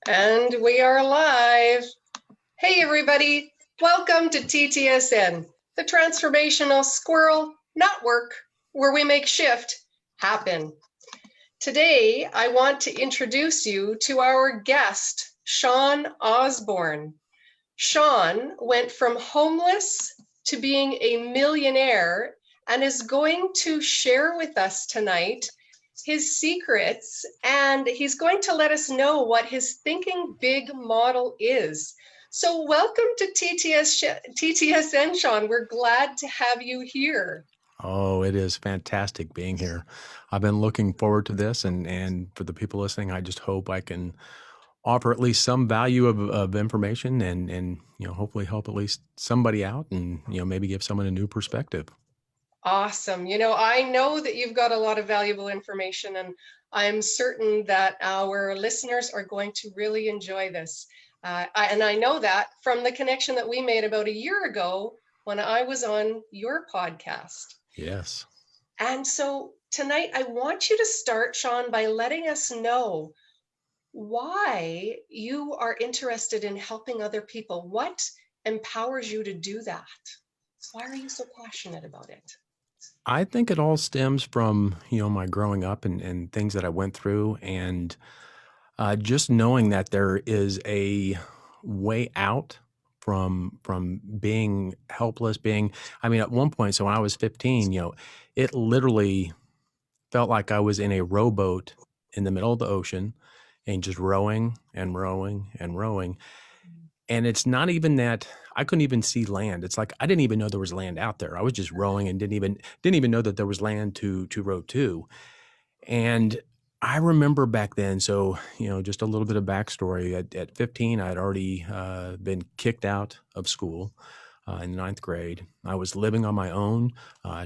And we are live. Hey, everybody. Welcome to TTSN, the transformational squirrel, not work, where we make shift happen. Today, I want to introduce you to our guest, Sean Osborn. Sean went from homeless to being a millionaire and is going to share with us tonight his secrets, and he's going to let us know what his thinking big model is. So welcome to TTSN, Sean. We're glad to have you here. Oh, it is fantastic being here. I've been looking forward to this, and for the people listening, I just hope I can offer at least some value of information and hopefully help at least somebody out and maybe give someone a new perspective. Awesome. I know that you've got a lot of valuable information, and I'm certain that our listeners are going to really enjoy this. And I know that from the connection that we made about a year ago when I was on your podcast. Yes. And so tonight, I want you to start, Sean, by letting us know why you are interested in helping other people. What empowers you to do that? Why are you so passionate about it? I think it all stems from, my growing up and things that I went through, and just knowing that there is a way out from being helpless, at one point, so when I was 15, it literally felt like I was in a rowboat in the middle of the ocean and just rowing and rowing and rowing. And it's not even that I couldn't even see land. It's like I didn't even know there was land out there. I was just rowing and didn't even know that there was land to row to. And I remember back then, so just a little bit of backstory. At 15, I had already been kicked out of school in ninth grade. I was living on my own,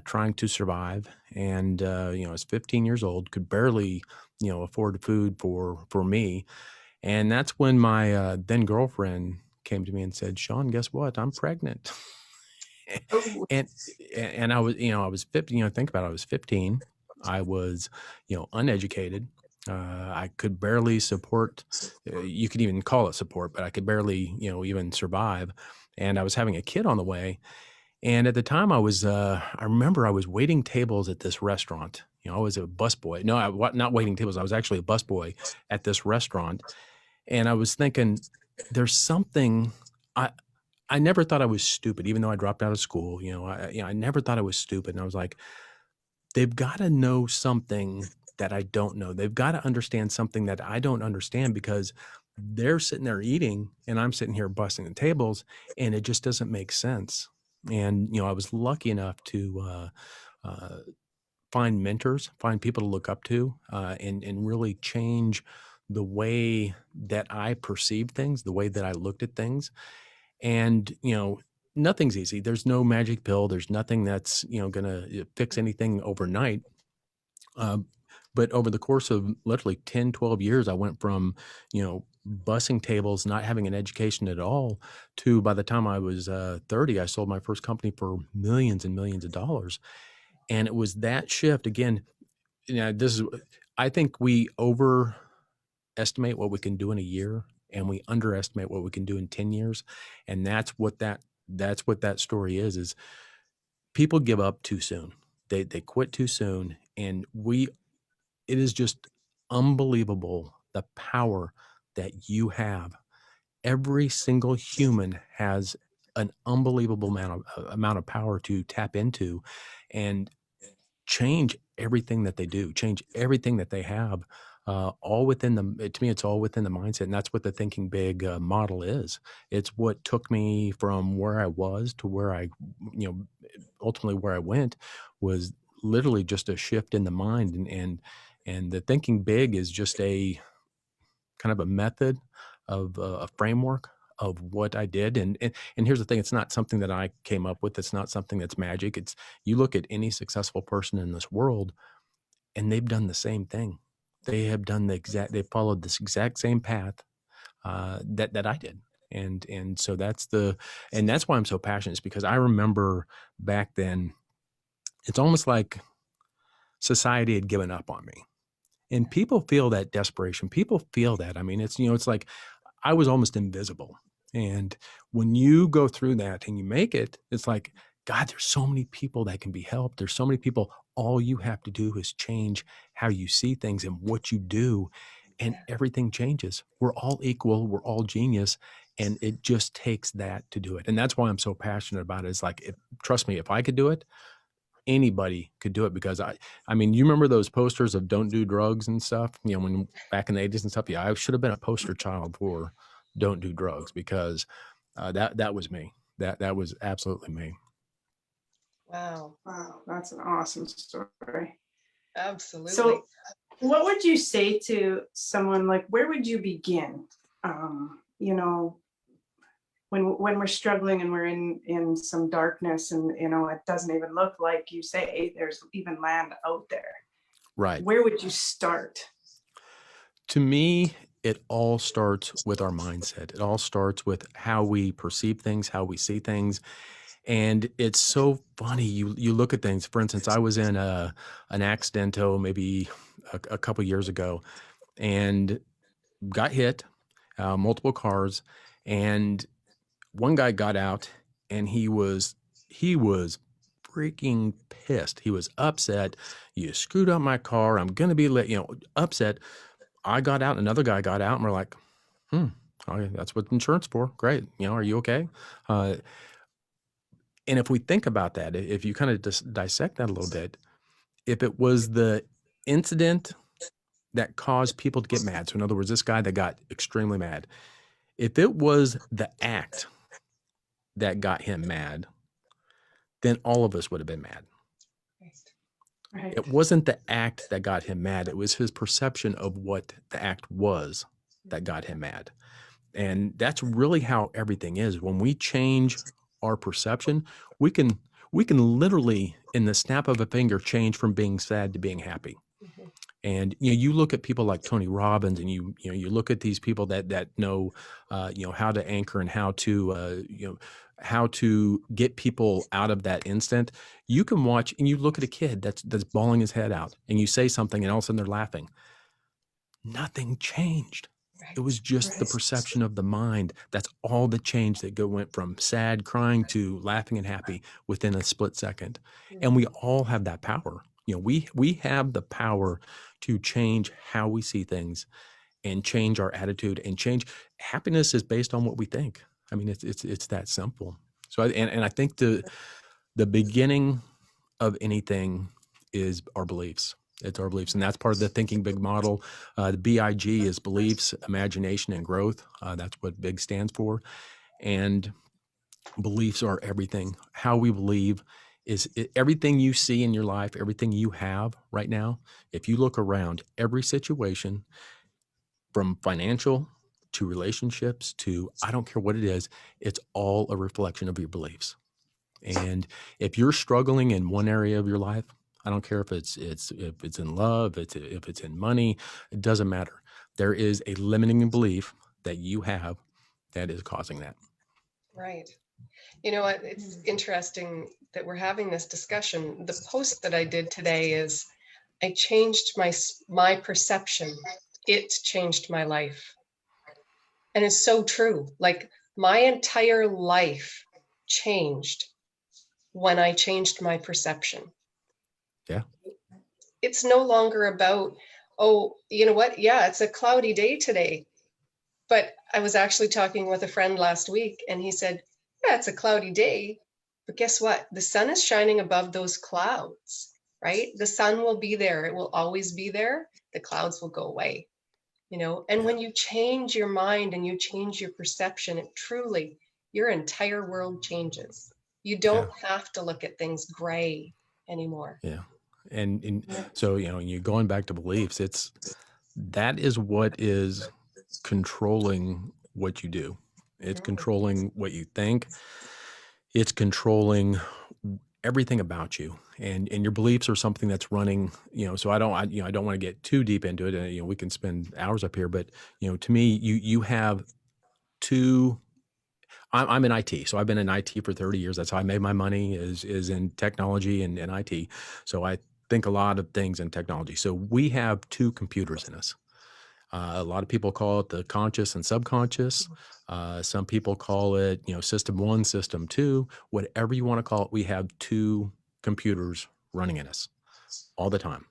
trying to survive, and I was 15 years old, could barely afford food for me. And that's when my then girlfriend came to me and said, "Sean, guess what? I'm pregnant." Oh. and and I was 15. Think about it. I was 15. I was uneducated. I could barely support. You could even call it support, but I could barely even survive. And I was having a kid on the way. And at the time, I remember I was waiting tables at this restaurant. I was a busboy. No, not waiting tables. I was actually a busboy at this restaurant. And I was thinking, there's something. I never thought I was stupid, even though I dropped out of school. I never thought I was stupid. And I was like, they've got to know something that I don't know. They've got to understand something that I don't understand, because they're sitting there eating and I'm sitting here busting the tables, and it just doesn't make sense. And, I was lucky enough to find mentors, find people to look up to, and really change the way that I perceived things, the way that I looked at things. And, nothing's easy. There's no magic pill. There's nothing that's, going to fix anything overnight. But over the course of literally 10, 12 years, I went from, bussing tables, not having an education at all, to by the time I was 30, I sold my first company for millions and millions of dollars. And it was that shift again. I think we overestimate what we can do in a year, and we underestimate what we can do in 10 years. And that's what that story is people give up too soon. They quit too soon. And it is just unbelievable the power that you have. Every single human has an unbelievable amount of power to tap into and change everything that they do, change everything that they have, all within to me, it's all within the mindset. And that's what the thinking big model is. It's what took me from where I was to where ultimately where I went was literally just a shift in the mind. And the thinking big is just a kind of a method of a framework of what I did. And here's the thing, it's not something that I came up with. It's not something that's magic. It's, you look at any successful person in this world and they've done the same thing. They followed this exact same path that I did. And so that's why I'm so passionate, is because I remember back then, it's almost like society had given up on me. And people feel that desperation. People feel that. I mean, it's like I was almost invisible. And when you go through that and you make it, it's like, God, there's so many people that can be helped. There's so many people. All you have to do is change how you see things and what you do, and everything changes. We're all equal. We're all genius. And it just takes that to do it. And that's why I'm so passionate about it. It's like, trust me, if I could do it, anybody could do it. Because I mean, you remember those posters of don't do drugs and stuff, when back in the 80s and stuff. Yeah, I should have been a poster child for don't do drugs, because that was me. That was absolutely me. Wow. Wow, that's an awesome story. Absolutely. So what would you say to someone, like, where would you begin? When we're struggling and we're in some darkness, and it doesn't even look like, you say, there's even land out there. Right. Where would you start? To me, it all starts with our mindset. It all starts with how we perceive things, how we see things. And it's so funny. You look at things. For instance, I was in an accident maybe a couple years ago, and got hit, multiple cars, and one guy got out, and he was freaking pissed. He was upset. You screwed up my car. I'm gonna be late. Upset. I got out. Another guy got out, and we're like, okay, that's what insurance for. Great. Are you okay? And if we think about that, if you kind of just dissect that a little bit, if it was the incident that caused people to get mad, so in other words, this guy that got extremely mad, if it was the act that got him mad, then all of us would have been mad. Right. It wasn't the act that got him mad. It was his perception of what the act was that got him mad. And that's really how everything is. When we change our perception, we can literally, in the snap of a finger, change from being sad to being happy. Mm-hmm. And you look at people like Tony Robbins, and you look at these people that know how to anchor and how to get people out of that instant. You can watch, and you look at a kid that's bawling his head out, and you say something, and all of a sudden they're laughing. Nothing changed. It was just the perception of the mind. That's all the change that went from sad, crying to laughing and happy within a split second. And we all have that power. We have the power to change how we see things, and change our attitude, and change. Happiness is based on what we think. I mean, it's that simple. So, I think the beginning of anything is our beliefs. It's our beliefs, and that's part of the Thinking Big model. The BIG is beliefs, imagination, and growth. That's what BIG stands for. And beliefs are everything. How we believe is everything you see in your life, everything you have right now. If you look around, every situation, from financial to relationships to, I don't care what it is, it's all a reflection of your beliefs. And if you're struggling in one area of your life, I don't care if it's in love, if it's in money, it doesn't matter. There is a limiting belief that you have that is causing that. Right. You know what? It's interesting that we're having this discussion. The post that I did today is, I changed my perception. It changed my life. And it's so true. Like, my entire life changed when I changed my perception. Yeah. It's no longer about, oh, you know what? Yeah, it's a cloudy day today. But I was actually talking with a friend last week, and he said, yeah, it's a cloudy day, but guess what? The sun is shining above those clouds, right? The sun will be there. It will always be there. The clouds will go away, and when you change your mind and you change your perception, it truly, your entire world changes. You don't have to look at things gray anymore. Yeah. And so, you're going back to beliefs, that is what is controlling what you do. It's controlling what you think. It's controlling everything about you, and your beliefs are something that's running, so I don't want to get too deep into it. And, we can spend hours up here, but, to me, you have two. I'm in IT. So I've been in IT for 30 years. That's how I made my money, is in technology and IT. So I think a lot of things in technology. So we have two computers in us. A lot of people call it the conscious and subconscious. Some people call it, system one, system two, whatever you want to call it. We have two computers running in us all the time.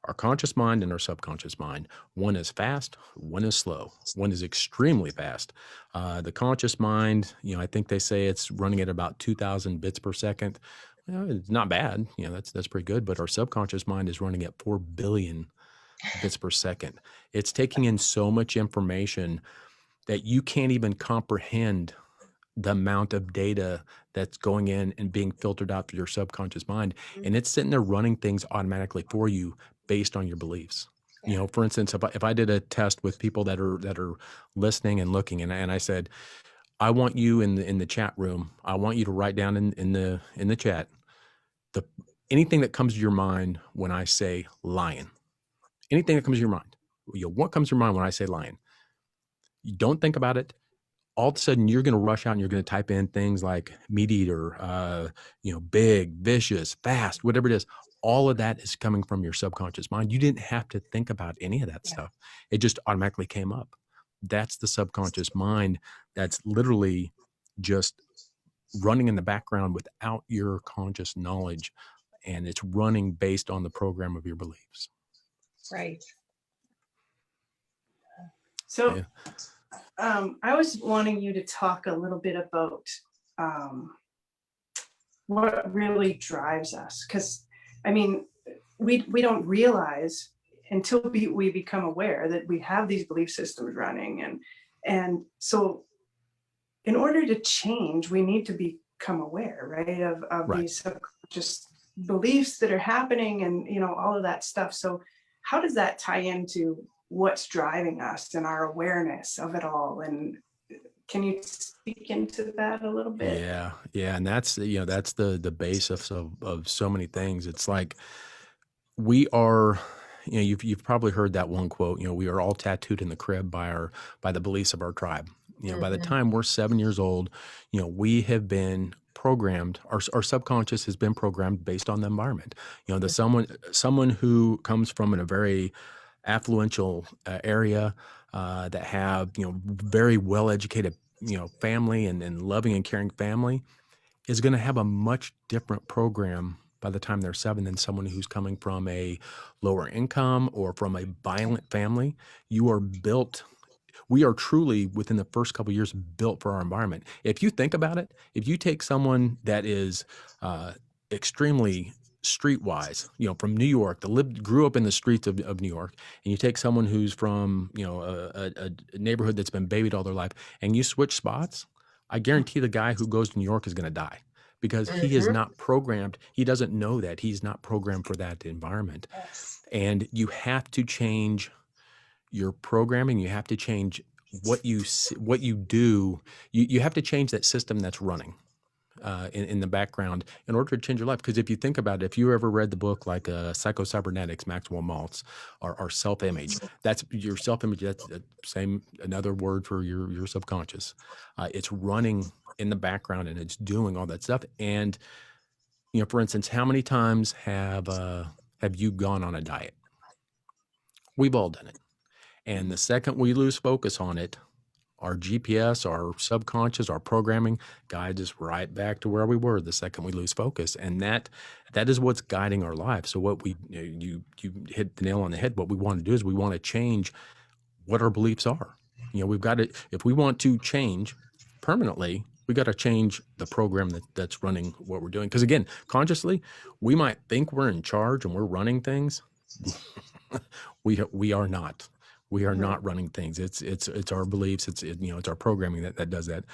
Our conscious mind and our subconscious mind. One is fast, one is slow. One is extremely fast. The conscious mind, I think they say it's running at about 2,000 bits per second. It's not bad. That's pretty good. But our subconscious mind is running at 4 billion bits per second. It's taking in so much information that you can't even comprehend the amount of data that's going in and being filtered out through your subconscious mind. And it's sitting there running things automatically for you based on your beliefs. Yeah. For instance, if I did a test with people that are listening and looking, and I said, I want you in the chat room, I want you to write down in the chat anything that comes to your mind when I say lion. Anything that comes to your mind. What comes to your mind when I say lion? You don't think about it. All of a sudden, you're going to rush out and you're going to type in things like meat eater, big, vicious, fast, whatever it is. All of that is coming from your subconscious mind. You didn't have to think about any of that stuff. It just automatically came up. That's the subconscious mind. That's literally just running in the background without your conscious knowledge. And it's running based on the program of your beliefs. Right. So I was wanting you to talk a little bit about what really drives us. Because, we don't realize until we become aware that we have these belief systems running. And so in order to change, we need to become aware, right, of Right. these subconscious beliefs that are happening and, all of that stuff. So how does that tie into what's driving us and our awareness of it all? And can you speak into that a little bit? Yeah. And that's the base of so many things. It's like we are, you've probably heard that one quote, we are all tattooed in the crib by the beliefs of our tribe. By the time we're 7 years old, we have been programmed, our subconscious has been programmed based on the environment. Someone who comes from a very affluential area that have very well educated family and loving and caring family is going to have a much different program by the time they're 7 than someone who's coming from a lower income or from a violent family. We are truly within the first couple of years built for our environment. If you think about it, if you take someone that is extremely streetwise, from New York, grew up in the streets of New York, and you take someone who's from, a neighborhood that's been babied all their life, and you switch spots, I guarantee the guy who goes to New York is going to die because he is not programmed. He doesn't know that he's not programmed for that environment. Yes. And you have to change your programming. You have to change what you do. You have to change that system that's running in the background in order to change your life. Because if you think about it, if you ever read the book like Psycho-Cybernetics, Maxwell Maltz, or self-image, that's your self-image. That's another word for your subconscious. It's running in the background and it's doing all that stuff. And for instance, how many times have you gone on a diet? We've all done it. And the second we lose focus on it, our GPS, our subconscious, our programming guides us right back to where we were the second we lose focus. And that is what's guiding our life. So what you hit the nail on the head. What we want to do is we want to change what our beliefs are. We've got to, if we want to change permanently, we got to change the program that's running what we're doing. Because again, consciously, we might think we're in charge and we're running things. We are not. We are not running things. It's our beliefs. It's our programming that does that.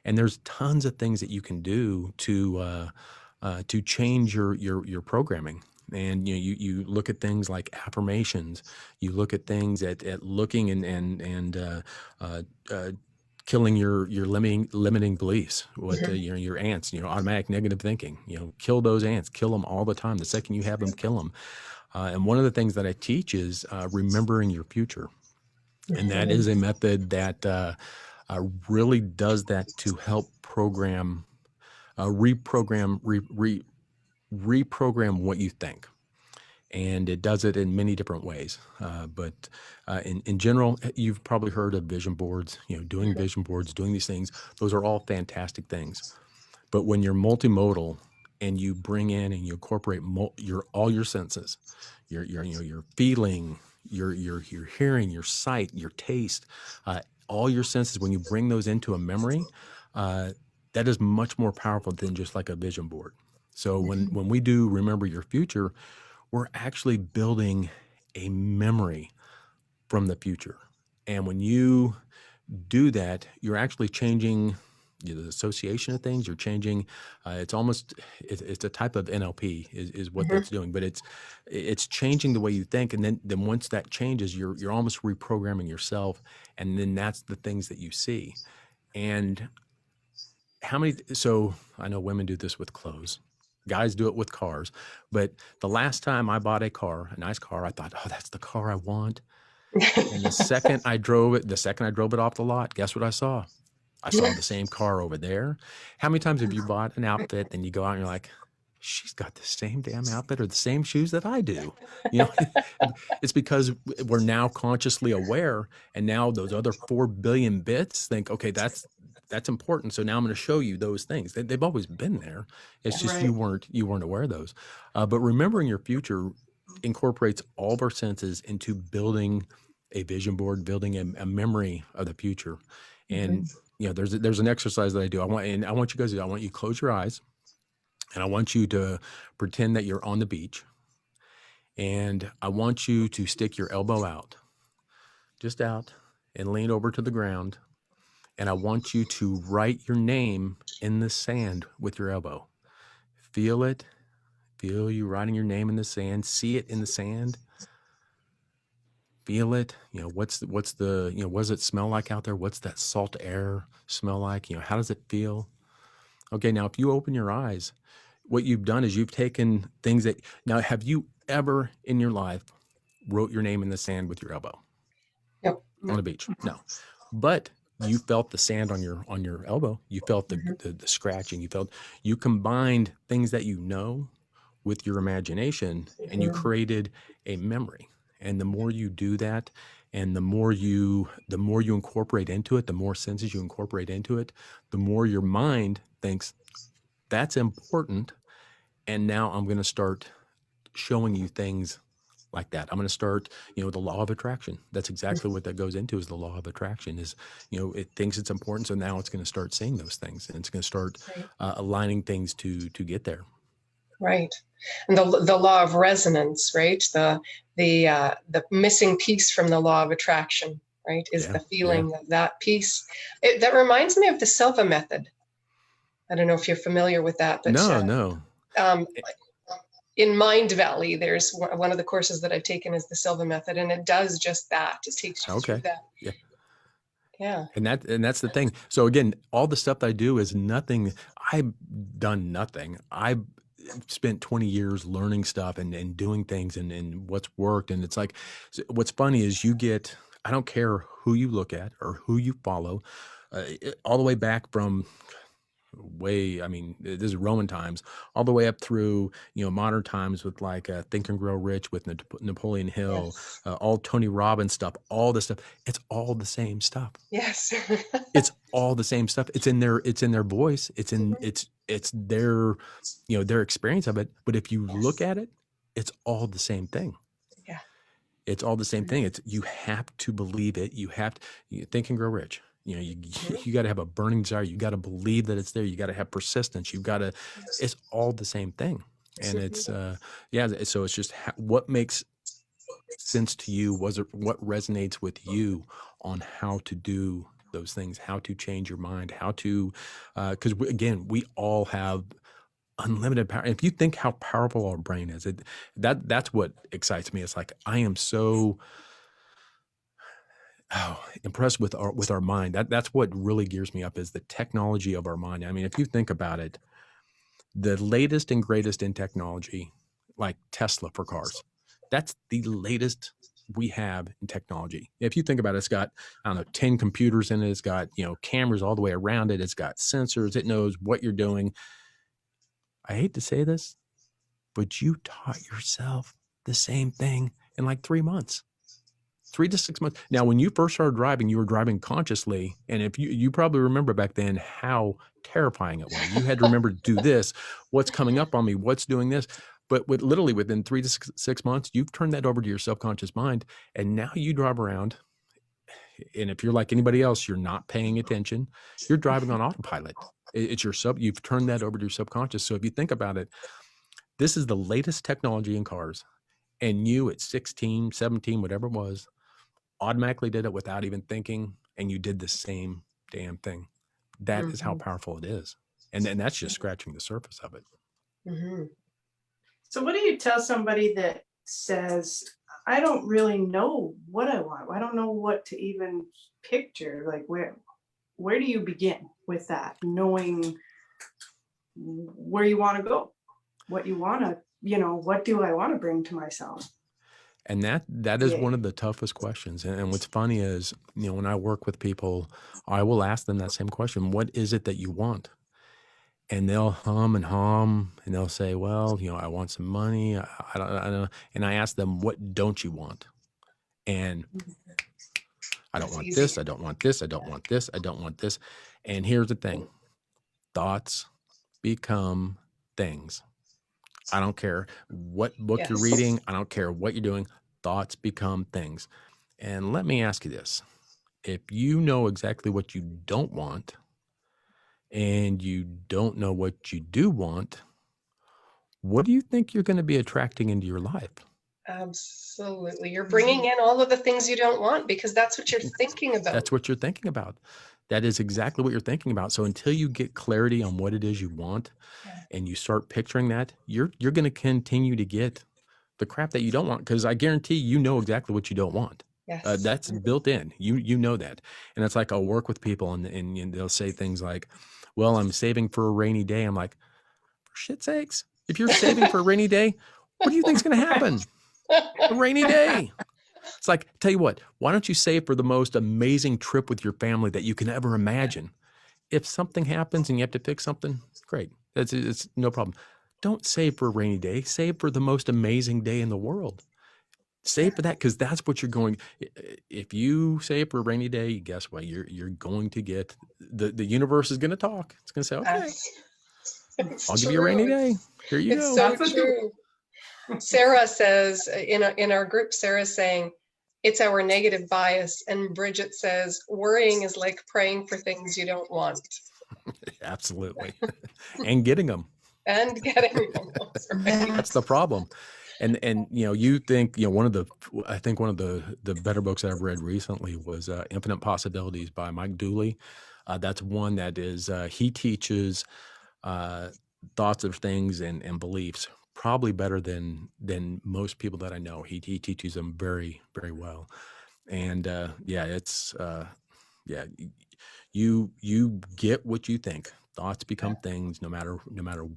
And there's tons of things that you can do to change your programming. And you look at things like affirmations. You look at things at looking and killing your limiting beliefs. Your ants. Automatic negative thinking. Kill those ants. Kill them all the time. The second you have them, kill them. And one of the things that I teach is remembering your future. And that is a method that really does that to help reprogram what you think. and it does it in many different ways. But in general, you've probably heard of vision boards, doing vision boards, doing these things. Those are all fantastic things. But when you're multimodal and you bring in and you incorporate all your senses, your feeling, your hearing, your sight, your taste, all your senses, when you bring those into a memory, that is much more powerful than just like a vision board. So when we do remember your future, we're actually building a memory from the future. And when you do that, you're actually changing the association of things. You're changing. It's a type of NLP is what that's doing, but it's changing the way you think. And then once that changes, you're almost reprogramming yourself. And then that's the things that you see. And so I know women do this with clothes. Guys do it with cars. But the last time I bought a nice car, I thought, oh, that's the car I want. And the second I drove it off the lot, guess what I saw? I saw the same car over there. How many times have you bought an outfit and you go out and you're like, she's got the same damn outfit or the same shoes that I do? It's because we're now consciously aware. And now those other 4 billion bits think, okay, that's important. So now I'm going to show you those things. They've always been there. It's just you weren't aware of those. But remembering your future incorporates all of our senses into building a vision board, building a memory of the future. And there's an exercise that I do. I want you guys to do. I want you to close your eyes, and I want you to pretend that you're on the beach, and I want you to stick your elbow out, just out, and lean over to the ground. And I want you to write your name in the sand with your elbow. Feel it. Feel you writing your name in the sand. See it in the sand. Feel it. What does it smell like out there? What's that salt air smell like? How does it feel? Okay, now if you open your eyes, what you've done is you've taken things that, now have you ever in your life wrote your name in the sand with your elbow? Yep. On the beach? No. But you felt the sand on your elbow. You felt the scratching. You combined things that with your imagination, and you created a memory. And the more you do that, and the more you incorporate into it, the more senses you incorporate into it, the more your mind thinks that's important. And now I'm going to start showing you things like that. I'm going to start, the law of attraction. That's exactly what that goes into, is the law of attraction. Is, it thinks it's important. So now it's going to start seeing those things, and it's going to start aligning things to get there. Right. And the law of resonance, right? The missing piece from the law of attraction, right, is the feeling of that piece. That reminds me of the Silva method. I don't know if you're familiar with that, but no. In Mind Valley, there's one of the courses that I've taken is the Silva method, and it does just that. It takes you through that. Yeah. And that's the thing. So again, all the stuff that I do is nothing. I've done nothing. I've spent 20 years learning stuff and doing things and what's worked. And it's like, what's funny is I don't care who you look at or who you follow, all the way back from this is Roman times, all the way up through, modern times with like Think and Grow Rich with Napoleon Hill, all Tony Robbins stuff, all this stuff. It's all the same stuff. Yes. It's all the same stuff. It's in their voice. It's their, their experience of it. But if you look at it, it's all the same thing. Yeah. It's all the same thing. You have to believe it. You have to Think and Grow Rich. You got to have a burning desire. You got to believe that it's there. You got to have persistence. You've got to, it's all the same thing. And it's, so it's just what makes sense to you. What resonates with you on how to do those things, how to change your mind, how to, because again, we all have unlimited power. And if you think how powerful our brain is, that's what excites me. It's like, I am so impressed with our mind. That's what really gears me up, is the technology of our mind. I mean, if you think about it, the latest and greatest in technology, like Tesla for cars, that's the latest we have in technology. If you think about it, it's got, 10 computers in it. It's got, cameras all the way around it. It's got sensors. It knows what you're doing. I hate to say this, but you taught yourself the same thing in like 3 months. 3 to 6 months. Now, when you first started driving, you were driving consciously. And if you probably remember back then how terrifying it was. You had to remember to do this, what's coming up on me, what's doing this. But literally within 3 to 6 months, you've turned that over to your subconscious mind. And now you drive around. And if you're like anybody else, you're not paying attention. You're driving on autopilot. It's you've turned that over to your subconscious. So if you think about it, this is the latest technology in cars. And you at 16, 17, whatever it was, automatically did it without even thinking, and you did the same damn thing. That is how powerful it is. And then that's just scratching the surface of it. Mm-hmm. So what do you tell somebody that says, I don't really know what I want. I don't know what to even picture. Like where do you begin with that? Knowing where you want to go, what you want to, what do I want to bring to myself? And that is one of the toughest questions. And what's funny is, when I work with people, I will ask them that same question. What is it that you want? And they'll hum and they'll say, well, I want some money. I don't. And I ask them, what don't you want? And I don't want this. I don't want this. I don't want this. I don't want this. And here's the thing. Thoughts become things. I don't care what book you're reading. I don't care what you're doing. Thoughts become things. And let me ask you this. If you know exactly what you don't want and you don't know what you do want, what do you think you're going to be attracting into your life? Absolutely. You're bringing in all of the things you don't want because that's what you're thinking about. That's what you're thinking about. That is exactly what you're thinking about. So until you get clarity on what it is you want and you start picturing that, you're going to continue to get the crap that you don't want, because I guarantee you know exactly what you don't want. Yes. That's built in. You know that. And it's like I'll work with people and they'll say things like, well, I'm saving for a rainy day. I'm like, for shit's sakes, if you're saving for a rainy day, what do you think's going to happen? A rainy day. It's like, tell you what, why don't you save for the most amazing trip with your family that you can ever imagine? If something happens and you have to fix something, great. It's no problem. Don't save for a rainy day. Save for the most amazing day in the world. Save for that, because that's what you're going. If you save for a rainy day, guess what? You're going to get the universe is going to talk. It's going to say, okay, I'll give you a rainy day. Here you go. So true. Sarah says in our group, Sarah's saying it's our negative bias, and Bridget says worrying is like praying for things you don't want. Absolutely, and getting them. And getting them. That's the problem. And you think one of the better books that I've read recently was Infinite Possibilities by Mike Dooley. That's one that is he teaches thoughts of things and beliefs probably better than most people that I know. He teaches them very, very well. And you get what you think. Thoughts become things no matter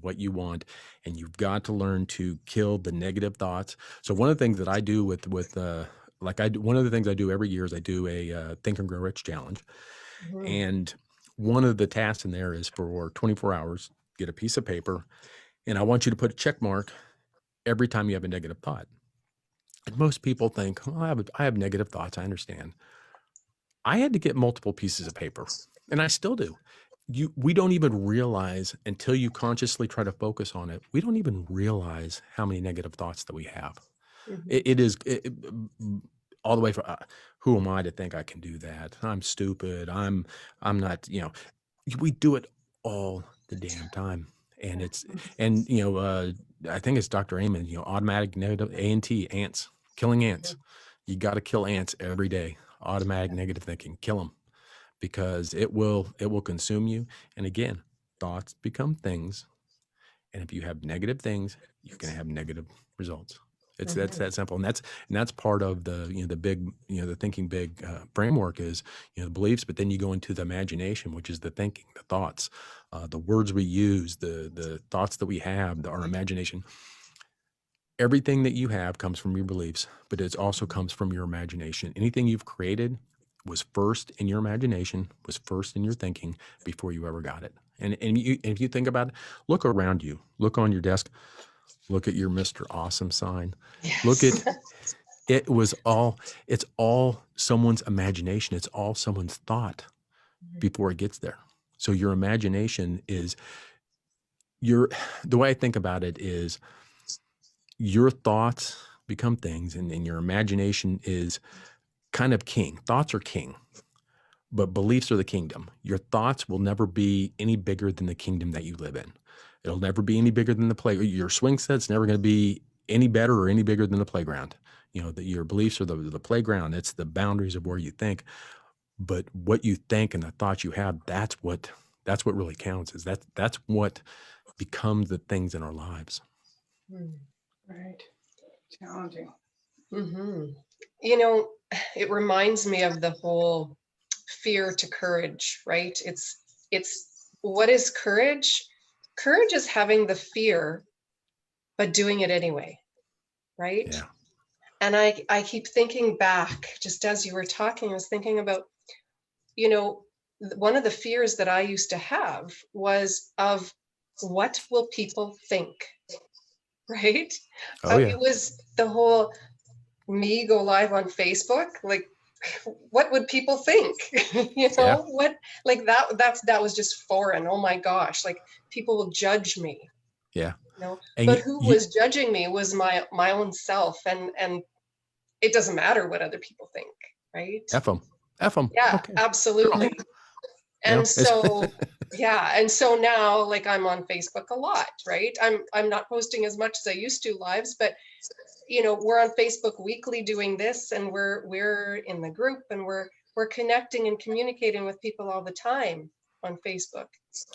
what you want, and you've got to learn to kill the negative thoughts. So one of the things that I do one of the things I do every year is I do a Think and Grow Rich challenge. Mm-hmm. And one of the tasks in there is for 24 hours, get a piece of paper, and I want you to put a check mark every time you have a negative thought. And most people think, well, I have negative thoughts. I understand. I had to get multiple pieces of paper, and I still do. We don't even realize until you consciously try to focus on it. We don't even realize how many negative thoughts that we have. Mm-hmm. It is all the way from who am I to think I can do that? I'm stupid. I'm not. We do it all the damn time, and I think it's Dr. Amen. Automatic negative ants, killing ants. You got to kill ants every day. Automatic negative thinking, kill them. Because it will consume you. And again, thoughts become things. And if you have negative things, you're going to have negative results. That's that simple. And that's part of the big, the thinking big framework is, the beliefs, but then you go into the imagination, which is the thinking, the thoughts, the words we use, the thoughts that we have, our imagination. Everything that you have comes from your beliefs, but it also comes from your imagination. Anything you've created was first in your imagination, was first in your thinking before you ever got it. And if you think about it, look around you, look on your desk, Look at your Mr. Awesome sign. Yes. Look at it's all someone's imagination. It's all someone's thought before it gets there. So your imagination is the way I think about it is your thoughts become things, and your imagination is kind of king. Thoughts are king, but beliefs are the kingdom. Your thoughts will never be any bigger than the kingdom that you live in. It'll never be any bigger than the play. Your swing set's never going to be any better or any bigger than the playground. Your beliefs are the playground. It's the boundaries of where you think. But what you think and the thoughts you have, that's what really counts. Is that's what becomes the things in our lives. Right. Challenging. Mm-hmm. It reminds me of the whole fear to courage, right? It's what is courage? Courage is having the fear, but doing it anyway, right? Yeah. And I keep thinking back, just as you were talking, I was thinking about, one of the fears that I used to have was of what will people think, right? Oh, yeah. It was the whole me go live on Facebook, like, what would people think? Yeah. What, like that was just foreign. Oh my gosh, like people will judge me. Yeah. And but who was judging me was my own self, and it doesn't matter what other people think, right? F them. Yeah, okay. absolutely. And so and so now, like, I'm on Facebook a lot, right? I'm not posting as much as I used to lives, but we're on Facebook weekly doing this, and we're in the group, and we're connecting and communicating with people all the time on Facebook.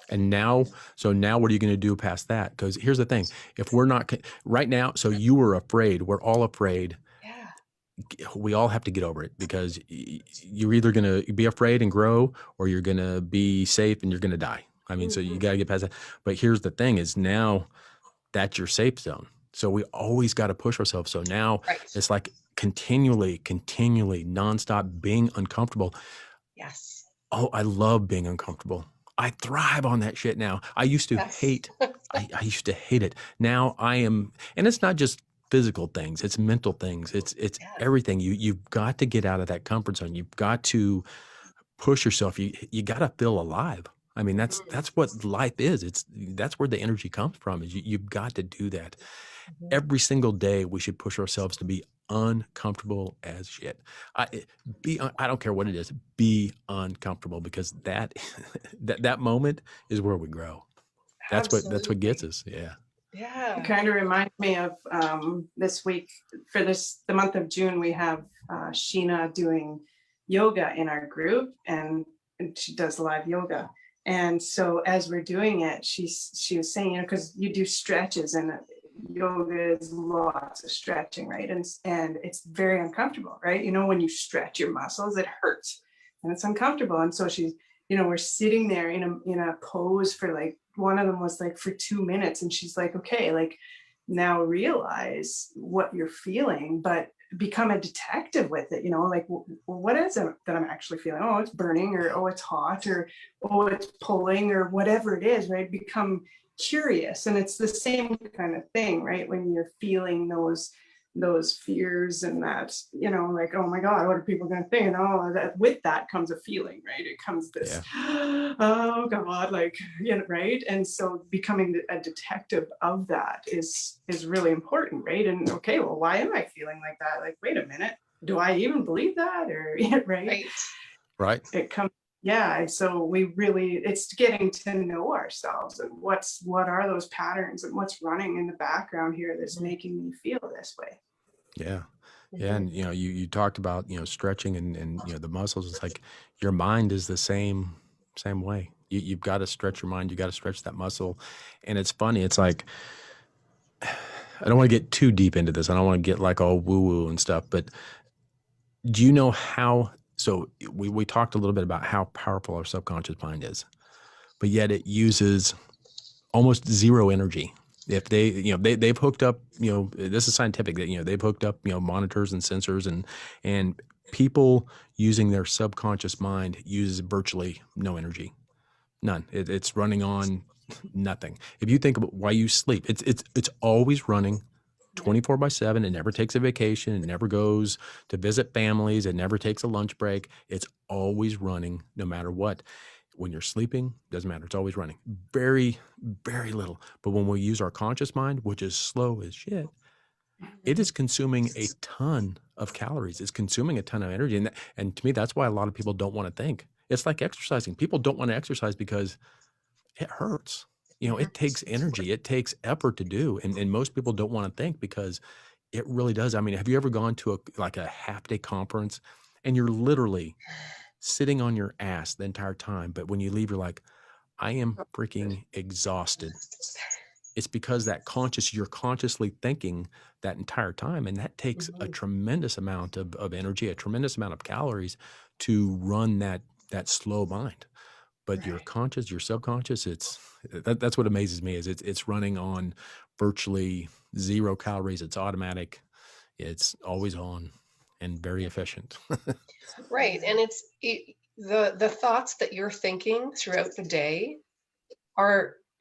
And now what are you going to do past that? Because here's the thing: if we're not right now, so you were afraid, we're all afraid. Yeah. We all have to get over it, because you're either going to be afraid and grow, or you're going to be safe and you're going to die. I mean, so you got to get past that. But here's the thing: is now that's your safe zone. So we always got to push ourselves. So now it's like continually, nonstop being uncomfortable. Yes. Oh, I love being uncomfortable. I thrive on that shit now. I used to hate, I used to hate it. Now I am, and it's not just physical things, it's mental things. It's everything. You've got to get out of that comfort zone. You've got to push yourself. You got to feel alive. I mean, that's what life is. That's where the energy comes from, is you've got to do that. Every single day we should push ourselves to be uncomfortable as shit. I don't care what it is, be uncomfortable, because that moment is where we grow. That's what gets us. Yeah. Yeah. It kind of reminds me of this week, for the month of June, we have Sheena doing yoga in our group, and she does live yoga. And so as we're doing it, she was saying, because you do stretches, and yoga is lots of stretching, right? And it's very uncomfortable, right? When you stretch your muscles, it hurts and it's uncomfortable. And so she's, we're sitting there in a pose for, like, one of them was like for 2 minutes, and she's like, okay, like, now realize what you're feeling, but become a detective with it, like, well, what is it that I'm actually feeling? Oh, it's burning, or oh, it's hot, or oh, it's pulling, or whatever it is, right? Become curious. And it's the same kind of thing, right? When you're feeling those fears and that, like, oh my God, what are people going to think? And that with that comes a feeling, right? It comes this, oh God, like, right? And so becoming a detective of that is really important, right? And okay, well, why am I feeling like that? Like, wait a minute, do I even believe that? Or right? It comes. Yeah, so it's getting to know ourselves, and what are those patterns, and what's running in the background here that's making me feel this way. Yeah. Yeah. And, you talked about, stretching and the muscles. It's like your mind is the same way. You've got to stretch your mind. You got to stretch that muscle. And it's funny. It's like, I don't want to get too deep into this. I don't want to get like all woo woo and stuff, but do you know how, so we talked a little bit about how powerful our subconscious mind is, but yet it uses almost zero energy. If they've hooked up, this is scientific, that, they've hooked up, monitors and sensors, and people using their subconscious mind uses virtually no energy, none. It's running on Nothing. If you think about why you sleep, it's always running 24/7. It never takes a vacation. It never goes to visit families. It never takes a lunch break. It's always running no matter what. When you're sleeping, doesn't matter. It's always running. Very, very little. But when we use our conscious mind, which is slow as shit, it is consuming a ton of calories. It's consuming a ton of energy. And to me, that's why a lot of people don't want to think. It's like exercising. People don't want to exercise because it hurts. It takes energy. It takes effort to do. And most people don't want to think because it really does. I mean, have you ever gone to a half-day conference and you're literally sitting on your ass the entire time, but when you leave, you're like, I am freaking exhausted. It's because you're consciously thinking that entire time. And that takes a tremendous amount of energy, a tremendous amount of calories to run that slow mind. But your conscious, your subconscious, that's what amazes me is it's running on virtually 0 calories. It's automatic. It's always on and very efficient. Right. And the thoughts that you're thinking throughout the day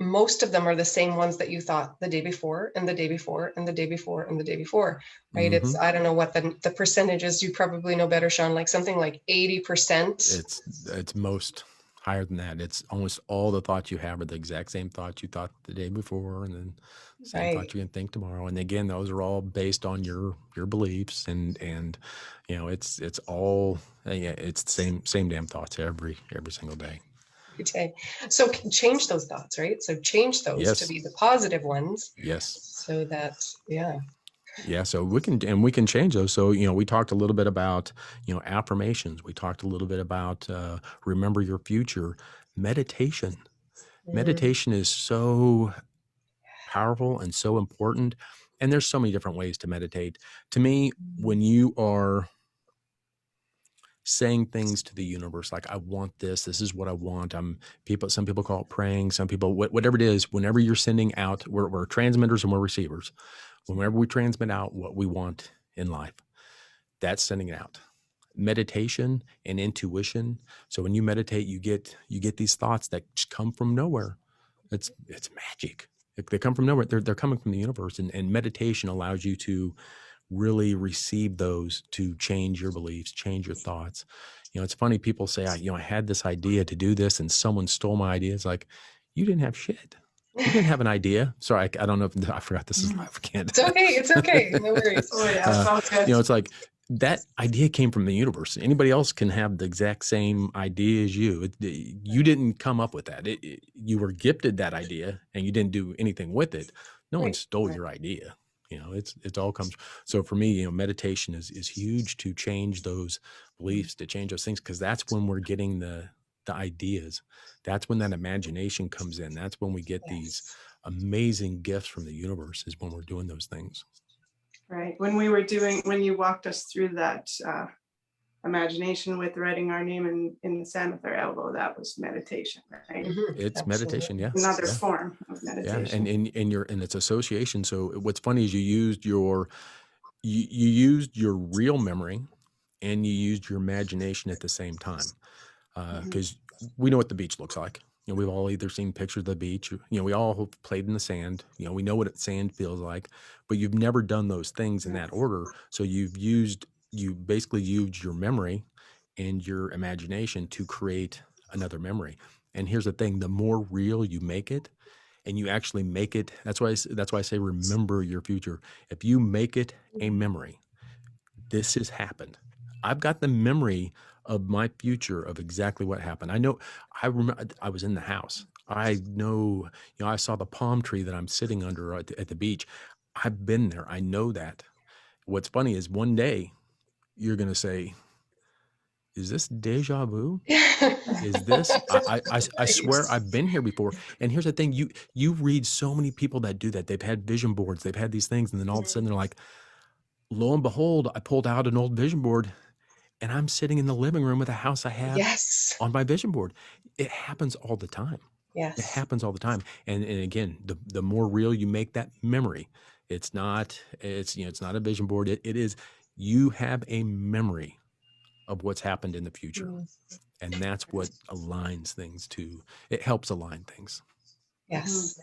most of them are the same ones that you thought the day before and the day before and the day before and the day before, right? It's, I don't know what the percentage is. You probably know better, Sean, like something like 80%. It's most higher than that. It's almost all the thoughts you have are the exact same thoughts you thought the day before, and then same thoughts you can think tomorrow. And again, those are all based on your beliefs, and it's all it's the same damn thoughts every single day. Okay. So change those thoughts, right? So change those to be the positive ones. Yes. So that, Yeah, so we can change those. So, we talked a little bit about, affirmations. We talked a little bit about remember your future. Meditation. Meditation is so powerful and so important. And there's so many different ways to meditate. To me, when you are saying things to the universe, like, I want this is what I want. Some people call it praying, some people, whatever it is, whenever you're sending out, we're transmitters and we're receivers. Whenever we transmit out what we want in life, that's sending it out. Meditation and intuition. So when you meditate, you get these thoughts that just come from nowhere. It's magic. They come from nowhere. They're coming from the universe, and meditation allows you to really receive those to change your beliefs, change your thoughts. It's funny. People say, I had this idea to do this and someone stole my idea. It's like, you didn't have shit. You didn't have an idea. Sorry, I don't know if I forgot this is live. It's okay. No worries. Oh yeah, sounds good. It's like that idea came from the universe. Anybody else can have the exact same idea as you. You didn't come up with that. You were gifted that idea and you didn't do anything with it. No one stole your idea. It all comes. So for me, meditation is huge to change those beliefs, to change those things, because that's when we're getting the ideas. That's when that imagination comes in. That's when we get these amazing gifts from the universe, is when we're doing those things. Right. When you walked us through that imagination with writing our name in the sand with our elbow, that was meditation, right? It's Absolutely. Meditation. Yeah. Another form of meditation. Yeah. And it's association. So what's funny is you used your real memory and you used your imagination at the same time. Because we know what the beach looks like. We've all either seen pictures of the beach, we all have played in the sand. We know what sand feels like, but you've never done those things in that order. So you basically used your memory and your imagination to create another memory. And here's the thing: the more real you make it, and you actually make it, that's why I say remember your future. If you make it a memory, this has happened. I've got the memory of my future, of exactly what happened. I remember I was in the house. I know, I saw the palm tree that I'm sitting under at the beach. I've been there. I know that. What's funny is one day you're going to say, is this deja vu? Is this, I swear I've been here before. And here's the thing, you read so many people that do that. They've had vision boards, they've had these things. And then all of a sudden they're like, lo and behold, I pulled out an old vision board and I'm sitting in the living room of the house I have on my vision board. It happens all the time. Yes. It happens all the time. And again, the more real you make that memory, it's not a vision board. It is, you have a memory of what's happened in the future. And that's what aligns things it helps align things. Yes.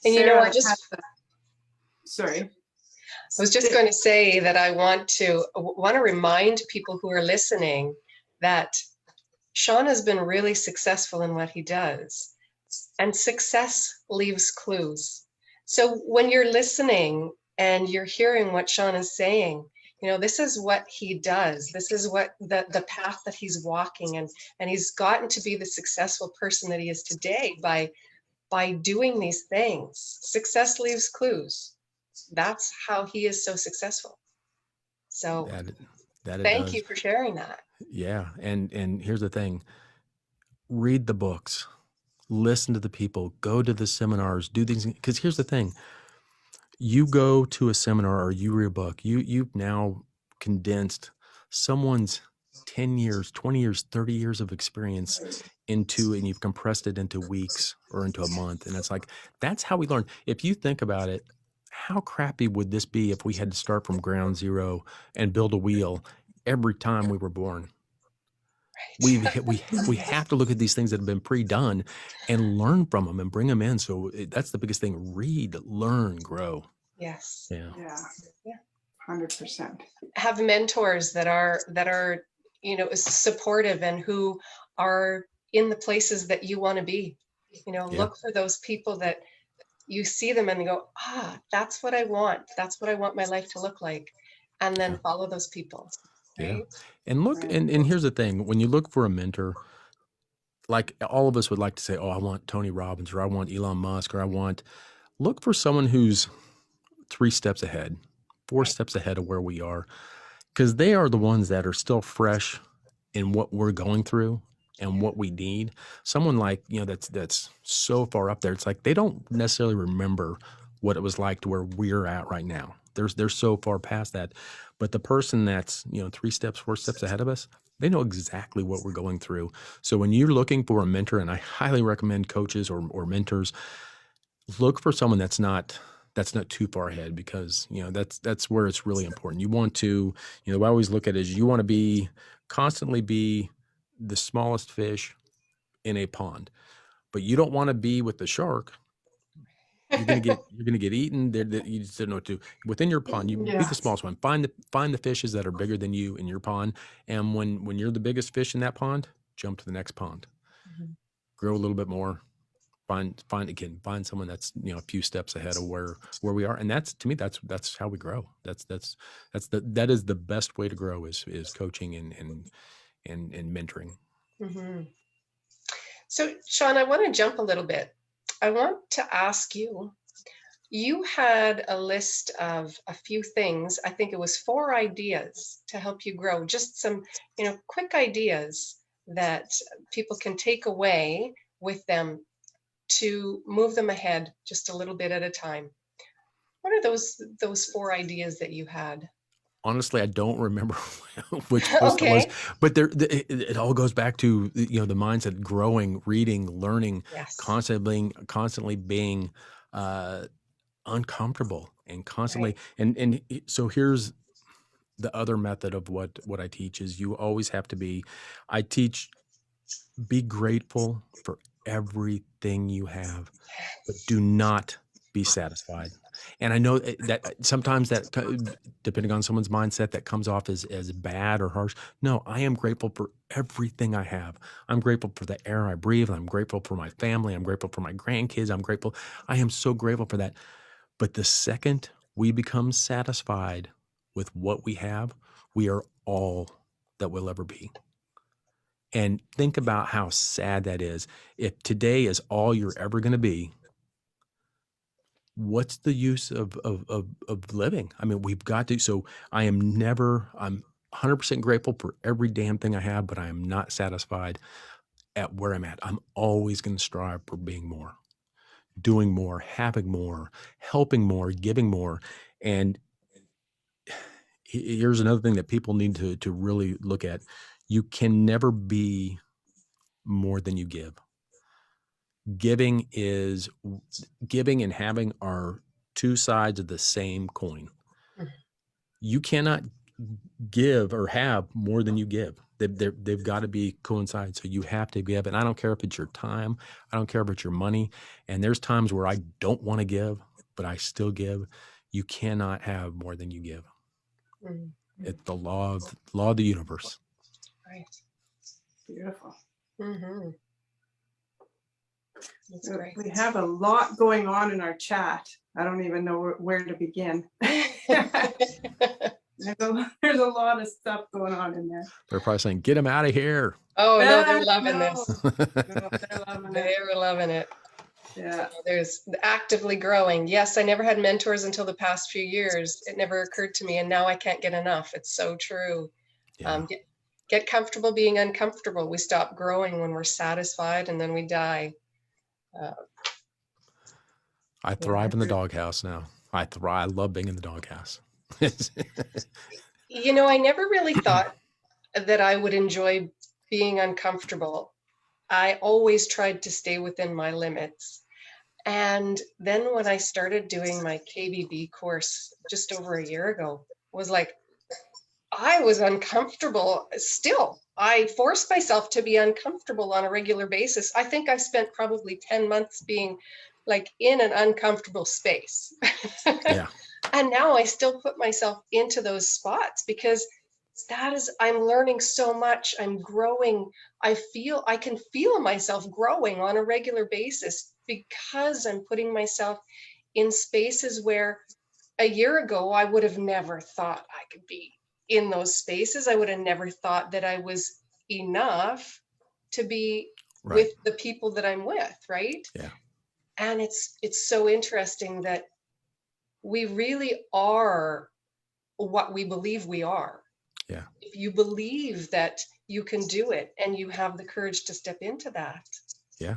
And Sarah I had just sorry. I was just going to say that I want to remind people who are listening that Sean has been really successful in what he does, and success leaves clues. So when you're listening and you're hearing what Sean is saying, this is what he does. This is what the path that he's walking, and he's gotten to be the successful person that he is today by doing these things. Success leaves clues. That's how he is so successful. So that it thank does. you for sharing that. Yeah. And here's the thing. Read the books, listen to the people, go to the seminars, do things. Because here's the thing. You go to a seminar or you read a book, you've now condensed someone's 10 years, 20 years, 30 years of experience and you've compressed it into weeks or into a month. And it's like, that's how we learn. If you think about it, how crappy would this be if we had to start from ground zero and build a wheel every time we were born? We have to look at these things that have been pre-done and learn from them and bring them in. So that's the biggest thing. Read, learn, grow. Yes. Yeah. 100%. Have mentors that are supportive and who are in the places that you want to be. Look for those people that you see them and you go, that's what I want. That's what I want my life to look like. And then follow those people. Right? Yeah. And look, and here's the thing, when you look for a mentor, like all of us would like to say, oh, I want Tony Robbins, or I want Elon Musk, or look for someone who's 3 steps ahead, 4 steps ahead of where we are, because they are the ones that are still fresh in what we're going through and what we need. Someone like, that's so far up there. It's like, they don't necessarily remember what it was like to where we're at right now. They're so far past that. But the person that's, 3 steps, 4 steps ahead of us, they know exactly what we're going through. So when you're looking for a mentor, and I highly recommend coaches or mentors, look for someone that's not too far ahead, because, that's where it's really important. You want to, I always look at it as you want to constantly be the smallest fish in a pond, but you don't want to be with the shark. You're gonna get eaten. You just don't know what to do. Within your pond, you be the smallest one. Find the fishes that are bigger than you in your pond, and when you're the biggest fish in that pond, jump to the next pond. Mm-hmm. Grow a little bit more. Find someone that's a few steps ahead of where we are, and to me that's how we grow. That is the best way to grow is coaching and mentoring. Mm-hmm. So Sean, I want to jump a little bit. I want to ask you, you had a list of a few things. I think it was 4 ideas to help you grow. Just some, quick ideas that people can take away with them to move them ahead just a little bit at a time. What are those 4 ideas that you had? Honestly, I don't remember which post it was, but it all goes back to the mindset: growing, reading, learning, constantly being uncomfortable, and constantly. Right. And so here's the other method of what I teach is you always have to be. I teach be grateful for everything you have, but do not be satisfied. And I know that sometimes that, depending on someone's mindset, that comes off as bad or harsh. No, I am grateful for everything I have. I'm grateful for the air I breathe. I'm grateful for my family. I'm grateful for my grandkids. I am so grateful for that. But the second we become satisfied with what we have, we are all that we'll ever be. And think about how sad that is. If today is all you're ever going to be, what's the use of living? I mean, we've got to. So I'm 100% grateful for every damn thing I have, but I am not satisfied at where I'm at. I'm always going to strive for being more, doing more, having more, helping more, giving more. And here's another thing that people need to really look at. You can never be more than you give. Giving and having are 2 sides of the same coin. You cannot give or have more than you give. They've got to be coincide. So you have to give. And I don't care if it's your time. I don't care if it's your money. And there's times where I don't want to give, but I still give. You cannot have more than you give. Mm. It's the law of the universe. Right. Beautiful. Mm-hmm. That's great. We have a lot going on in our chat. I don't even know where to begin. There's a lot of stuff going on in there. They're probably saying, get him out of here. Oh, no, they're loving this. No, they're loving it. They're loving it. Yeah. There's actively growing. Yes, I never had mentors until the past few years. It never occurred to me. And now I can't get enough. It's so true. Yeah. Get comfortable being uncomfortable. We stop growing when we're satisfied, and then we die. I thrive in the doghouse now. I love being in the doghouse. You know, I never really thought that I would enjoy being uncomfortable. I always tried to stay within my limits. And then when I started doing my KBB course just over a year ago, was like, I was uncomfortable still. I forced myself to be uncomfortable on a regular basis. I think I spent probably 10 months being like in an uncomfortable space. Yeah. And now I still put myself into those spots because I'm learning so much. I'm growing. I can feel myself growing on a regular basis because I'm putting myself in spaces where a year ago, I would have never thought I could be in those spaces. I would have never thought that I was enough to be with the people that I'm with, right? Yeah. And it's so interesting that we really are what we believe we are. Yeah. If you believe that you can do it and you have the courage to step into that. Yeah.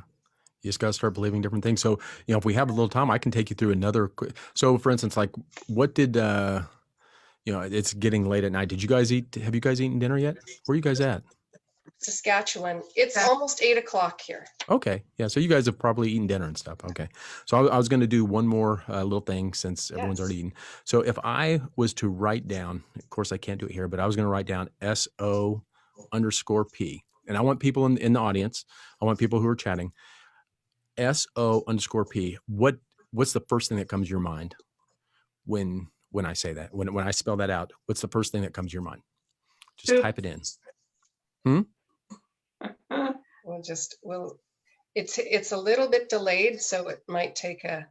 You just got to start believing different things. So, if we have a little time, I can take you through another. So for instance, like what did, it's getting late at night. Have you guys eaten dinner yet? Where are you guys at? Saskatchewan. It's almost 8:00 here. Okay. Yeah. So you guys have probably eaten dinner and stuff. Okay. So I was going to do one more little thing since everyone's already eaten. So if I was to write down, of course I can't do it here, but I was going to write down SO_P. And I want people in the audience. I want people who are chatting. SO_P. What's the first thing that comes to your mind when I say that? When I spell that out, what's the first thing that comes to your mind? Just type it in. It's a little bit delayed, so it might take a.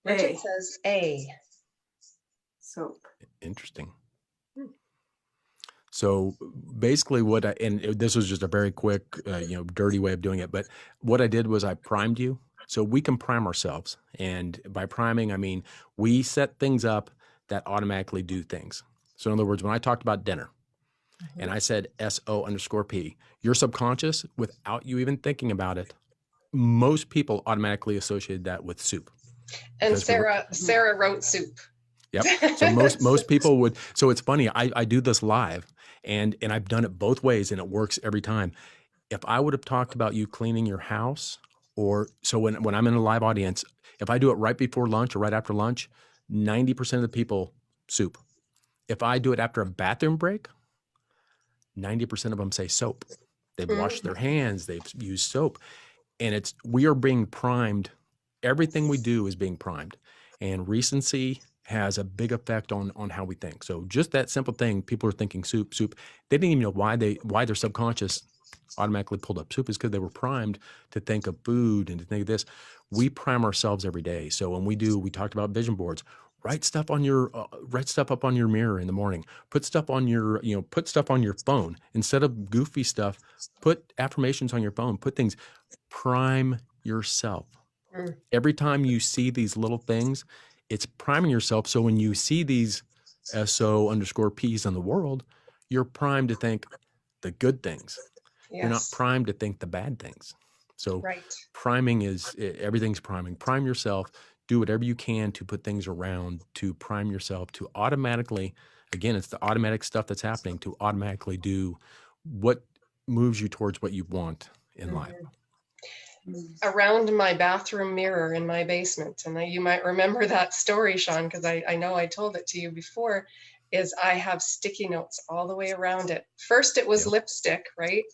Richard says A. Soap. Interesting. So basically and this was just a very quick, dirty way of doing it. But what I did was I primed you. So we can prime ourselves. And by priming, I mean, we set things up that automatically do things. So in other words, when I talked about dinner and I said SO_P, your subconscious, without you even thinking about it, most people automatically associated that with soup. And Sarah wrote soup. Yep. So most people would. So it's funny. I do this live, and I've done it both ways, and it works every time. If I would have talked about you cleaning your house, or so when I'm in a live audience, if I do it right before lunch or right after lunch, 90% of the people soup. If I do it after a bathroom break, 90% of them say soap. They've washed their hands. They've used soap, and we are being primed. Everything we do is being primed, and recency has a big effect on how we think. So just that simple thing, people are thinking soup. They didn't even know why their subconscious automatically pulled up soup is because they were primed to think of food and to think of this. We prime ourselves every day. So when we talked about vision boards. Write stuff up on your mirror in the morning. Put stuff on your phone instead of goofy stuff. Put affirmations on your phone. Put things. Prime yourself. Every time you see these little things, it's priming yourself. So when you see these SO_Ps in the world, you're primed to think the good things. Yes. You're not primed to think the bad things. So priming everything's priming. Prime yourself. Do whatever you can to put things around, to prime yourself, to automatically, again, it's the automatic stuff that's happening, to automatically do what moves you towards what you want in life. Around my bathroom mirror in my basement. And you might remember that story, Sean, because I know I told it to you before. is I have sticky notes all the way around it. First, it was lipstick, right?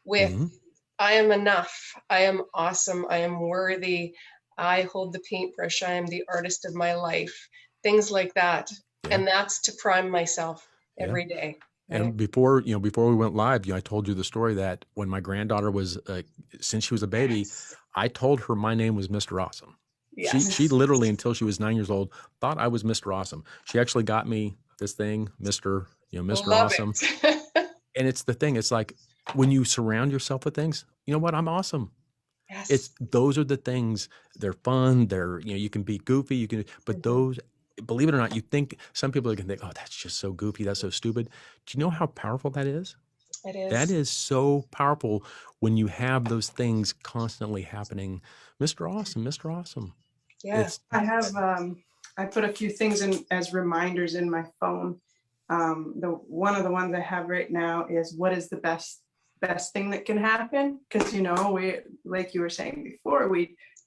With I am enough. I am awesome. I am worthy. I hold the paintbrush. I am the artist of my life. Things like that. Yeah. And that's to prime myself every day. Right? And before we went live, I told you the story that when my granddaughter was, since she was a baby, I told her my name was Mr. Awesome. Yes. She literally, until she was 9 years old, thought I was Mr. Awesome. She actually got me this thing, Mr. Love Awesome. It. And it's the thing. It's like when you surround yourself with things, you know what? I'm awesome. Yes. Those are the things. They're fun. They're, you can be goofy. But those, believe it or not, you think some people can think, oh, that's just so goofy. That's so stupid. Do you know how powerful that is? It is. That is so powerful when you have those things constantly happening. Mr. Awesome, Mr. Awesome. Yes. I have, I put a few things in as reminders in my phone. One of the ones I have right now is, what is the best thing that can happen? Because, we, like you were saying before,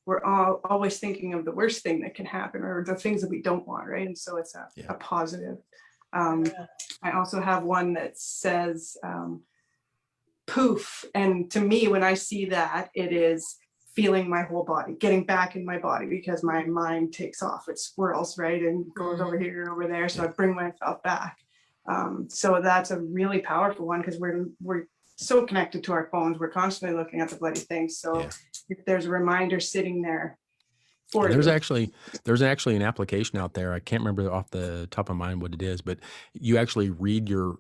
we're all always thinking of the worst thing that can happen, or the things that we don't want, right? And so it's a positive. I also have one that says poof. And to me, when I see that, it is feeling my whole body, getting back in my body, because my mind takes off. It swirls, right? And goes over here and over there. So I bring myself back. So that's a really powerful one, because we're so connected to our phones. We're constantly looking at the bloody things. So if there's a reminder sitting there for there's you. actually an application out there. I can't remember off the top of my mind what it is, but you actually read your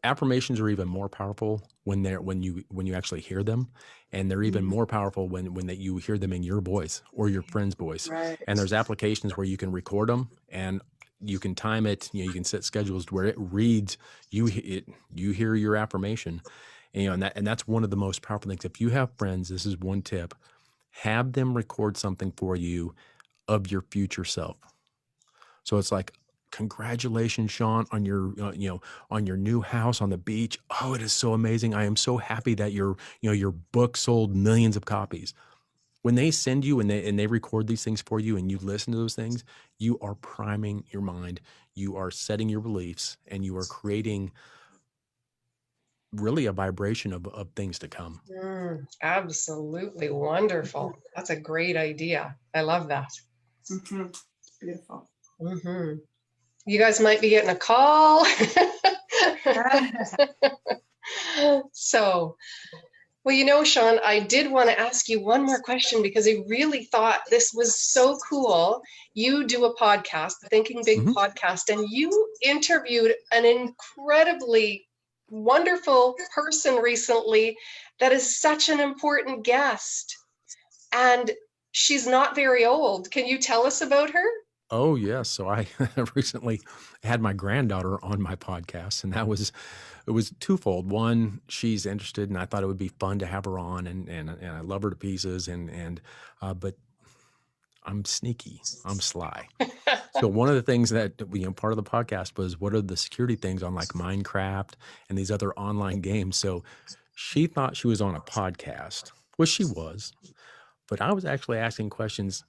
affirmations. Are even more powerful when you actually hear them, and they're even more powerful when you hear them in your voice or your friend's voice. Right. And there's applications where you can record them, and you can time it. You can set schedules where it reads you hear your affirmation, and that's one of the most powerful things. If you have friends, this is one tip: have them record something for you of your future self. So it's like, congratulations, Sean, on your on your new house on the beach. Oh, it is so amazing. I am so happy that your book sold millions of copies. When they send you and they record these things for you and you listen to those things, you are priming your mind. You are setting your beliefs, and you are creating really a vibration of things to come. Absolutely wonderful. That's a great idea. I love that. Beautiful. You guys might be getting a call. So, well, Sean, I did want to ask you one more question, because I really thought this was so cool. You do a podcast, the Thinking Big podcast, and you interviewed an incredibly wonderful person recently that is such an important guest. And she's not very old. Can you tell us about her? Oh, yes. So I recently had my granddaughter on my podcast, and it was twofold. One, she's interested, and I thought it would be fun to have her on, and I love her to pieces, but I'm sneaky, I'm sly. So one of the things that part of the podcast was, what are the security things on like Minecraft and these other online games? So she thought she was on a podcast, which she was, but I was actually asking questions.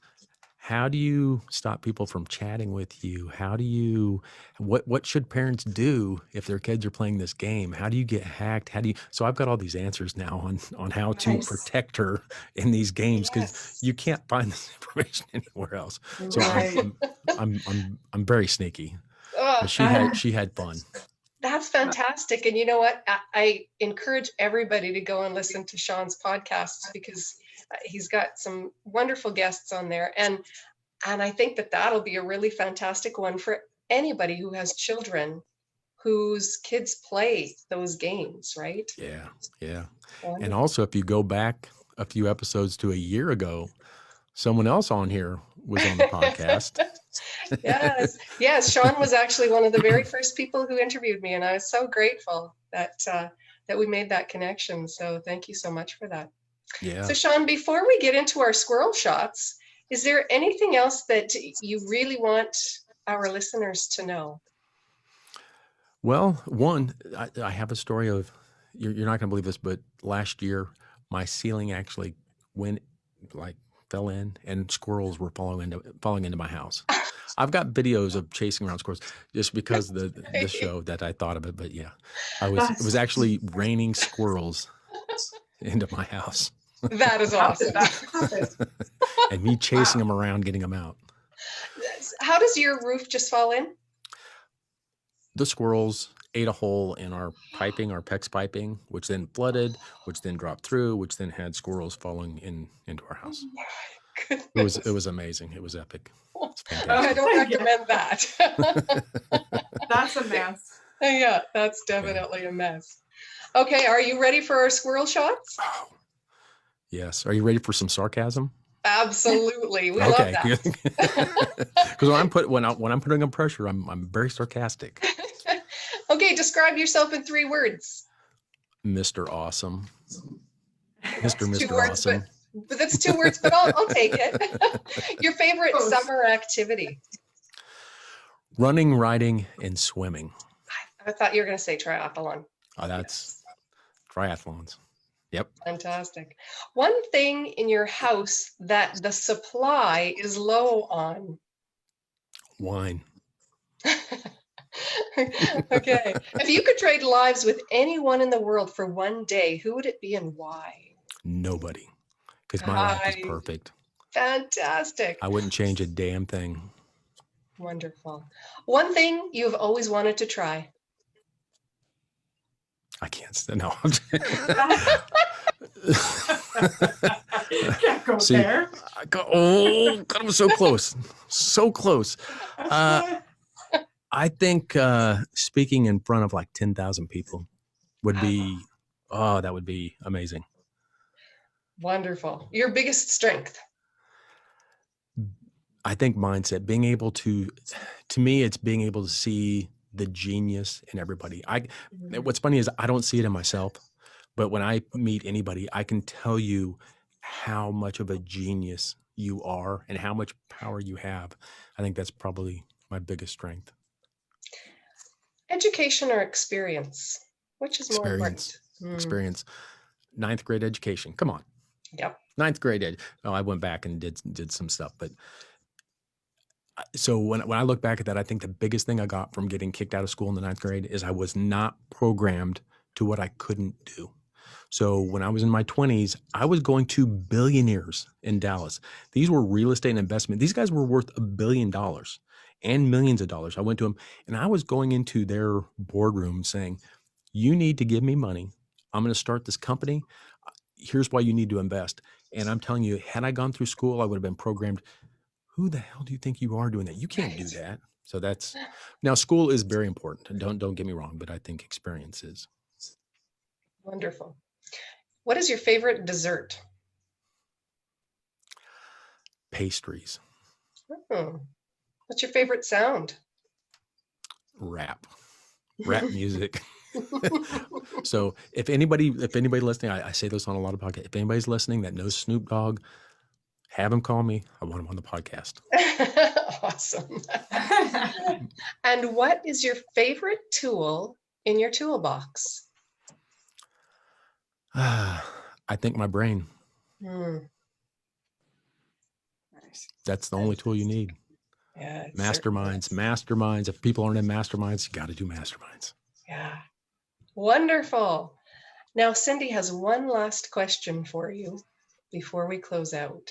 How do you stop people from chatting with you? What should parents do if their kids are playing this game? How do you get hacked? So I've got all these answers now on how to protect her in these games, because you can't find this information anywhere else. So I'm very sneaky. But she had fun. That's fantastic. And you know what? I encourage everybody to go and listen to Sean's podcasts, because he's got some wonderful guests on there. And I think that'll be a really fantastic one for anybody who has children whose kids play those games, right? Yeah. Wonderful. And also, if you go back a few episodes to a year ago, someone else on here was on the podcast. Yes. Sean was actually one of the very first people who interviewed me, and I was so grateful that we made that connection. So thank you so much for that. Yeah. So Sean, before we get into our squirrel shots, is there anything else that you really want our listeners to know? Well, one, I have a story of, you're not going to believe this, but last year my ceiling actually fell in, and squirrels were falling into my house. I've got videos of chasing around squirrels just because the show that I thought of it. But yeah, it was actually raining squirrels into my house. That is How did awesome. that happen? And me chasing them around, getting them out. How does your roof just fall in? The squirrels ate a hole in our piping, our PEX piping, which then flooded, which then dropped through, which then had squirrels falling into our house. Goodness. It was amazing. It was epic. It's I fantastic. don't recommend that. That's a mess. Yeah, that's definitely a mess. Okay, are you ready for our squirrel shots? Oh, yes. Are you ready for some sarcasm? Absolutely. We love that. Because when I'm putting on pressure, I'm very sarcastic. Okay, describe yourself in 3 words. Mr. Awesome. Two Mr. words, Awesome. but that's 2 words, but I'll take it. Your favorite summer activity? Running, riding, and swimming. I thought you were going to say triathlon. Oh, that's triathlons. Yep. Fantastic. One thing in your house that the supply is low on. Wine. Okay. If you could trade lives with anyone in the world for one day, who would it be and why? Nobody. Because my life is perfect. Fantastic. I wouldn't change a damn thing. Wonderful. One thing you've always wanted to try. I can't stand. No. Can't go there. God, I was so close. So close. I think speaking in front of like 10,000 people would be, that would be amazing. Wonderful. Your biggest strength. I think mindset, being able to me, it's being able to see the genius in everybody. What's funny is I don't see it in myself, but when I meet anybody, I can tell you how much of a genius you are and how much power you have. I think that's probably my biggest strength. Education or experience? Which is more important? Experience. 9th grade education. Come on. Yep. 9th grade. I went back and did some stuff, but so when I look back at that, I think the biggest thing I got from getting kicked out of school in the 9th grade is I was not programmed to what I couldn't do. So when I was in my 20s, I was going to billionaires in Dallas. These were real estate and investment. These guys were worth $1 billion and millions of dollars. I went to them and I was going into their boardroom saying, you need to give me money. I'm going to start this company. Here's why you need to invest. And I'm telling you, had I gone through school, I would have been programmed. Who the hell do you think you are doing that? You can't do that. So now school is very important. Don't get me wrong, but I think experience is. Wonderful. What is your favorite dessert? Pastries. What's your favorite sound? Rap music. So if anybody listening, I say this on a lot of podcasts. If anybody's listening that knows Snoop Dogg, have him call me. I want him on the podcast. Awesome. And what is your favorite tool in your toolbox? I think my brain. Nice. That's the only tool you need. Yeah, Masterminds. If people aren't in masterminds, you got to do masterminds. Yeah. Wonderful. Now, Cindy has one last question for you before we close out.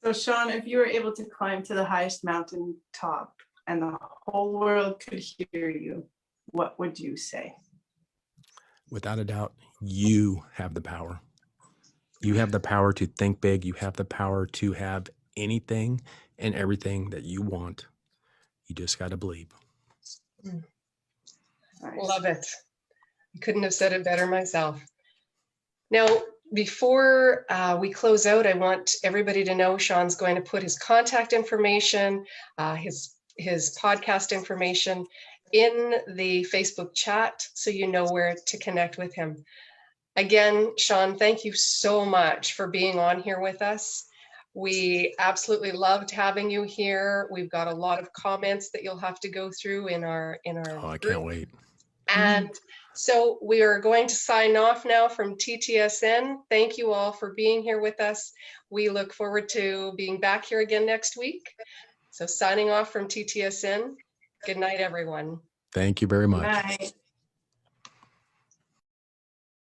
So Sean, if you were able to climb to the highest mountain top and the whole world could hear you, what would you say? Without a doubt, you have the power. You have the power to think big. You have the power to have anything and everything that you want. You just got to believe. Nice. Love it. I couldn't have said it better myself. Now, before we close out, I want everybody to know Sean's going to put his contact information, his podcast information in the Facebook chat so you know where to connect with him. Again, Sean, thank you so much for being on here with us. We absolutely loved having you here. We've got a lot of comments that you'll have to go through in our Oh, I group. can't wait. And so we are going to sign off now from TTSN. Thank you all for being here with us. We look forward to being back here again next week. So signing off from TTSN. Good night, everyone. Thank you very much. Night.